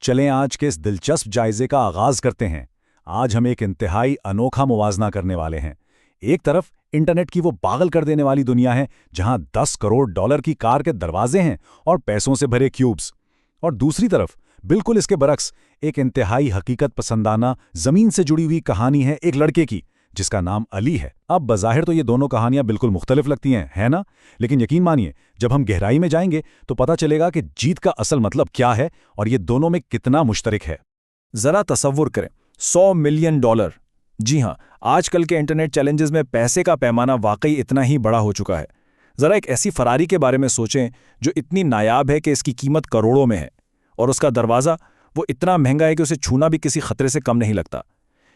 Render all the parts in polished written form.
چلیں آج کے اس دلچسپ جائزے کا آغاز کرتے ہیں۔ آج ہم ایک انتہائی انوکھا موازنہ کرنے والے ہیں۔ ایک طرف انٹرنیٹ کی وہ پاگل کر دینے والی دنیا ہے جہاں $10 کروڑ کی کار کے دروازے ہیں اور پیسوں سے بھرے کیوبز، اور دوسری طرف بالکل اس کے برعکس ایک انتہائی حقیقت پسندانہ زمین سے جڑی ہوئی کہانی ہے ایک لڑکے کی جس کا نام علی ہے۔ اب بظاہر تو یہ دونوں کہانیاں بالکل مختلف لگتی ہیں، ہے نا؟ لیکن یقین مانیے جب ہم گہرائی میں جائیں گے تو پتہ چلے گا کہ جیت کا اصل مطلب کیا ہے اور یہ دونوں میں کتنا مشترک ہے۔ ذرا تصور کریں، $100 ملین۔ جی ہاں، آج کل کے انٹرنیٹ چیلنجز میں پیسے کا پیمانہ واقعی اتنا ہی بڑا ہو چکا ہے۔ ذرا ایک ایسی فراری کے بارے میں سوچیں جو اتنی نایاب ہے کہ اس کی قیمت کروڑوں میں ہے، اور اس کا دروازہ وہ اتنا مہنگا ہے کہ اسے چھونا بھی کسی خطرے سے کم نہیں لگتا۔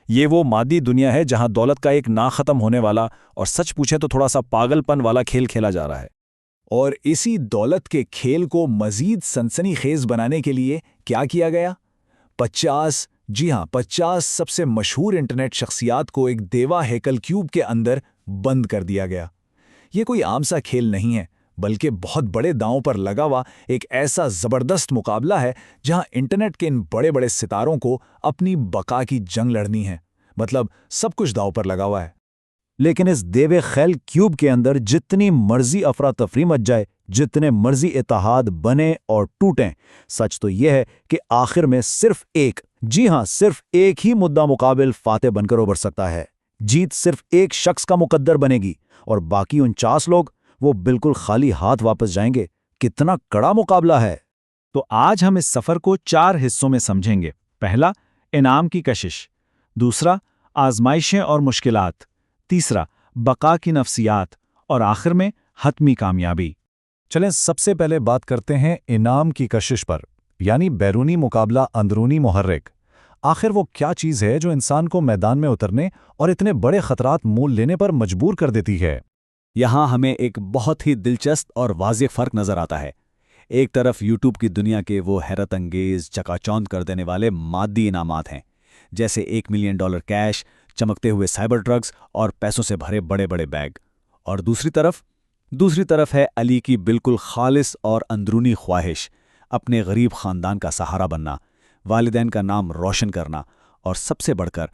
یہ وہ مادی دنیا ہے جہاں دولت کا ایک نہ ختم ہونے والا اور سچ پوچھیں تو تھوڑا سا پاگل پن والا کھیل کھیلا جا رہا ہے۔ اور اسی دولت کے کھیل کو مزید سنسنی خیز بنانے کے لیے کیا کیا گیا؟ 50 سب سے مشہور انٹرنیٹ شخصیات کو ایک دیوا ہیکل کیوب کے اندر بند کر دیا گیا۔ یہ کوئی عام سا کھیل نہیں ہے، بلکہ بہت بڑے داؤں پر لگا ہوا ایک ایسا زبردست مقابلہ ہے جہاں انٹرنیٹ کے ان بڑے بڑے ستاروں کو اپنی بقا کی جنگ لڑنی ہے۔ مطلب سب کچھ داؤ پر لگا ہوا ہے۔ لیکن اس دیوے خیل کیوب کے اندر جتنی مرضی افراتفری مچ جائے، جتنے مرضی اتحاد بنے اور ٹوٹیں، سچ تو یہ ہے کہ آخر میں صرف ایک ہی مدعا مقابل فاتح بن کر ابھر سکتا ہے۔ جیت صرف ایک شخص کا مقدر بنے گی اور باقی 49 لوگ وہ بالکل خالی ہاتھ واپس جائیں گے۔ کتنا کڑا مقابلہ ہے! تو آج ہم اس سفر کو 4 حصوں میں سمجھیں گے۔ پہلا، انعام کی کشش۔ دوسرا، آزمائشیں اور مشکلات۔ تیسرا، بقا کی نفسیات۔ اور آخر میں حتمی کامیابی۔ چلیں سب سے پہلے بات کرتے ہیں انعام کی کشش پر، یعنی بیرونی مقابلہ اندرونی محرک۔ آخر وہ کیا چیز ہے جو انسان کو میدان میں اترنے اور اتنے بڑے خطرات مول لینے پر مجبور کر دیتی ہے؟ یہاں ہمیں ایک بہت ہی دلچسپ اور واضح فرق نظر آتا ہے۔ ایک طرف یوٹیوب کی دنیا کے وہ حیرت انگیز چکا چوند کر دینے والے مادی انعامات ہیں، جیسے $1 ملین کیش، چمکتے ہوئے سائبر ڈرگز اور پیسوں سے بھرے بڑے بڑے بیگ۔ اور دوسری طرف ہے علی کی بالکل خالص اور اندرونی خواہش، اپنے غریب خاندان کا سہارا بننا، والدین کا نام روشن کرنا، اور سب سے بڑھ کر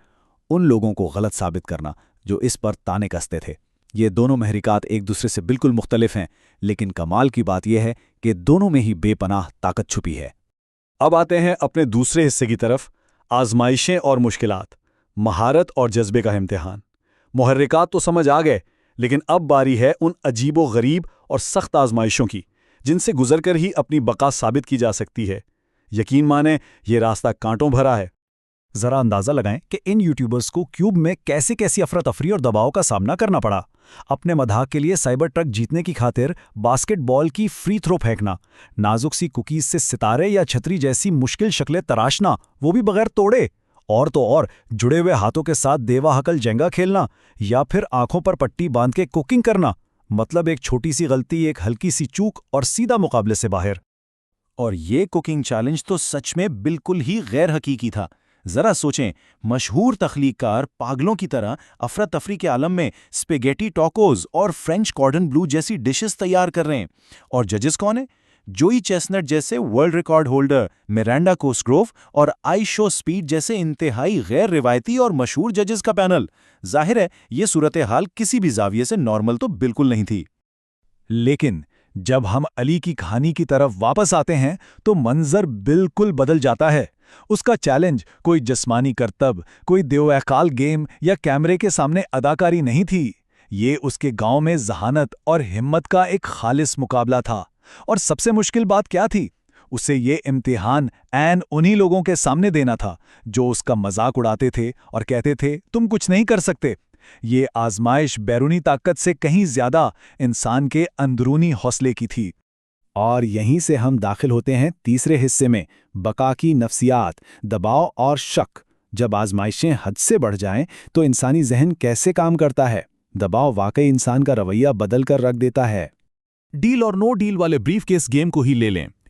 ان لوگوں کو غلط ثابت کرنا جو اس پر تانے کستے تھے۔ یہ دونوں محرکات ایک دوسرے سے بالکل مختلف ہیں، لیکن کمال کی بات یہ ہے کہ دونوں میں ہی بے پناہ طاقت چھپی ہے۔ اب آتے ہیں اپنے دوسرے حصے کی طرف، آزمائشیں اور مشکلات، مہارت اور جذبے کا امتحان۔ محرکات تو سمجھ آ گئے، لیکن اب باری ہے ان عجیب و غریب اور سخت آزمائشوں کی جن سے گزر کر ہی اپنی بقا ثابت کی جا سکتی ہے۔ یقین مانیں یہ راستہ کانٹوں بھرا ہے۔ ذرا اندازہ لگائیں کہ ان یوٹیوبرز کو کیوب میں کیسی افراتفری اور دباؤ کا سامنا کرنا پڑا۔ اپنے مداح کے لیے سائبر ٹرک جیتنے کی خاطر باسکٹ بال کی فری تھرو پھینکنا، نازک سی کوکیز سے ستارے یا چھتری جیسی مشکل شکلیں تراشنا، وہ بھی بغیر توڑے، اور تو اور جڑے ہوئے ہاتھوں کے ساتھ دیوا حقل جینگا کھیلنا، یا پھر آنکھوں پر پٹی باندھ کے کوکنگ کرنا۔ مطلب ایک چھوٹی سی غلطی، ایک ہلکی سی چوک اور سیدھا مقابلے سے باہر۔ اور یہ کوکنگ چیلنج تو سچ میں بالکل ہی غیر حقیقی تھا۔ ذرا سوچیں، مشہور تخلیق کار پاگلوں کی طرح افراتفری کے عالم میں اسپیگیٹی ٹاکوز اور فرینچ کارڈن بلو جیسی ڈشز تیار کر رہے ہیں، اور ججز کون ہیں؟ جوئی چیسنٹ جیسے ورلڈ ریکارڈ ہولڈر، میرانڈا کوسگروف اور آئی شو سپیڈ جیسے انتہائی غیر روایتی اور مشہور ججز کا پینل۔ ظاہر ہے یہ صورتحال کسی بھی زاویے سے نارمل تو بالکل نہیں تھی۔ لیکن جب ہم علی کی کہانی کی طرف واپس آتے ہیں تو منظر بالکل بدل جاتا ہے۔ اس کا چیلنج کوئی جسمانی کرتب، کوئی دیوعقال گیم یا کیمرے کے سامنے اداکاری نہیں تھی۔ یہ اس کے گاؤں میں ذہانت اور ہمت کا ایک خالص مقابلہ تھا۔ اور سب سے مشکل بات کیا تھی؟ اسے یہ امتحان انہی لوگوں کے سامنے دینا تھا جو اس کا مذاق اڑاتے تھے اور کہتے تھے تم کچھ نہیں کر سکتے۔ یہ آزمائش بیرونی طاقت سے کہیں زیادہ انسان کے اندرونی حوصلے کی تھی۔ اور یہیں سے ہم داخل ہوتے ہیں تیسرے حصے میں، بقا کی نفسیات، دباؤ اور شک۔ جب آزمائشیں حد سے بڑھ جائیں تو انسانی ذہن کیسے کام کرتا ہے؟ دباؤ واقعی انسان کا رویہ بدل کر رکھ دیتا ہے۔ ڈیل اور نو ڈیل والے بریف کیس گیم کو ہی لے لیں۔